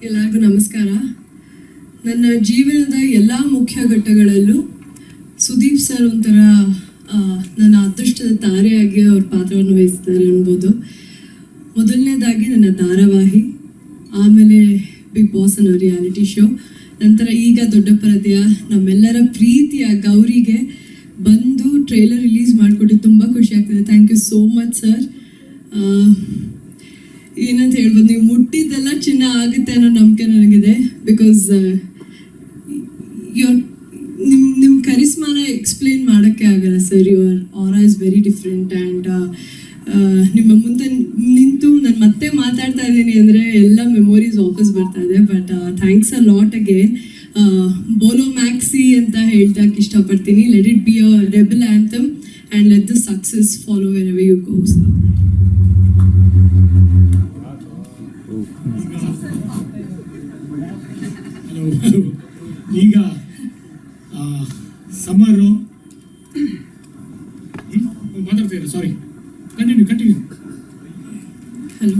ಎಲ್ಲರಿಗೂ ನಮಸ್ಕಾರ. ನನ್ನ ಜೀವನದ ಎಲ್ಲ ಮುಖ್ಯ ಘಟ್ಟಗಳಲ್ಲೂ ಸುದೀಪ್ ಸರ್ ಒಂಥರ ನನ್ನ ಅದೃಷ್ಟದ ತಾರೆಯಾಗಿ ಅವ್ರ ಪಾತ್ರವನ್ನು ವಹಿಸ್ತಾರೆ ಅನ್ಬೋದು. ಮೊದಲನೇದಾಗಿ ನನ್ನ ಧಾರಾವಾಹಿ, ಆಮೇಲೆ ಬಿಗ್ ಬಾಸ್ ಅನ್ನೋ ರಿಯಾಲಿಟಿ ಶೋ, ನಂತರ ಈಗ ದೊಡ್ಡ ಪರದೆಯ ನಮ್ಮೆಲ್ಲರ ಪ್ರೀತಿಯ ಗೌರಿಗೆ ಬಂದು ಟ್ರೇಲರ್ ರಿಲೀಸ್ ಮಾಡಿಕೊಟ್ಟು ತುಂಬ ಖುಷಿ ಆಗ್ತಿದೆ. Thank you so much sir. ಏನಂತ ಹೇಳ್ಬೋದು, ನೀವು ಮುಟ್ಟಿದ್ದೆಲ್ಲ ಚಿನ್ನ ಆಗುತ್ತೆ ಅನ್ನೋ ನಂಬಿಕೆ ನನಗಿದೆ. ಬಿಕಾಸ್ ನಿಮ್ಮ ಕರಿಸ್ಮಾನ ಎಕ್ಸ್ಪ್ಲೇನ್ ಮಾಡೋಕ್ಕೆ ಆಗಲ್ಲ sir. Your aura is very different and ನಿಮ್ಮ ಮುಂದೆ ನಿಂತು ನಾನು ಮತ್ತೆ ಮಾತಾಡ್ತಾ ಇದ್ದೀನಿ ಅಂದರೆ ಎಲ್ಲ ಮೆಮೊರೀಸ್ ವಾಪಸ್ ಬರ್ತಾ ಇದೆ. But thanks a lot again. ಬೋಲೋ ಮ್ಯಾಕ್ಸಿ ಅಂತ ಹೇಳ್ತಾಕೆ ಇಷ್ಟಪಡ್ತೀನಿ. Let it be a rebel anthem and let the success follow wherever you go sir. ಈಗ ಸಮರು ಮಾತಾಡ್ತೀರಾ? Sorry, continue. ಹಲೋ,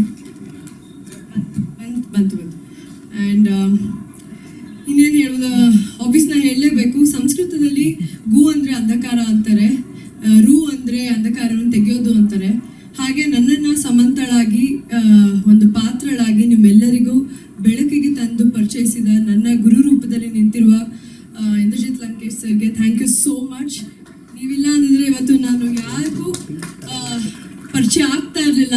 ಬಂತು. ಆ್ಯಂಡ್ ಇನ್ನೇನು ಹೇಳೋದು, ಆಬ್ವಿಯಸ್ ನಾನು ಹೇಳಲೇಬೇಕು. ಸಂಸ್ಕೃತದಲ್ಲಿ ಗು ಅಂದರೆ ಅಂಧಕಾರ ಅಂತಾರೆ, ರು ಅಂದರೆ ಅಂಧಕಾರವನ್ನು ತೆಗೆಯೋದು ಅಂತಾರೆ. ಹಾಗೆ ನನ್ನನ್ನು ಸಮಂತಳಾಗಿ ಒಂದು ಪಾತ್ರಳಾಗಿ ನಿಮ್ಮೆಲ್ಲರಿಗೂ ಬೆಳಕಿಗೆ ತಂದು ಪರಿಚಯಿಸಿದ ನನ್ನ ಗುರು ರೂಪದಲ್ಲಿ ನಿಂತಿರುವ ಇಂದ್ರಜಿತ್ ಲಂಕೇಶ್ ಸರ್ಗೆ ಥ್ಯಾಂಕ್ ಯು ಸೋ ಮಚ್. ನೀವಿಲ್ಲ ಅಂದಿದ್ರೆ ಇವತ್ತು ನಾನು ಯಾರಿಗೂ ಪರಿಚಯ ಆಗ್ತಾ ಇರಲಿಲ್ಲ.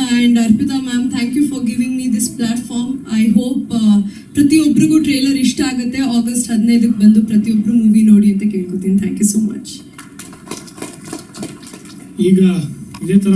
And Arpita ma'am, thank you for giving me this platform. I hope ಪ್ರತಿಯೊಬ್ಬರಿಗೂ ಟ್ರೇಲರ್ ಇಷ್ಟ ಆಗುತ್ತೆ. ಆಗಸ್ಟ್ 15ಕ್ಕೆ ಬಂದು ಪ್ರತಿಯೊಬ್ಬರು ಮೂವಿ ನೋಡಿ ಅಂತ ಕೇಳ್ಕೊತೀನಿ. Thank you so much. ಈಗ ಇದೇ ಥರ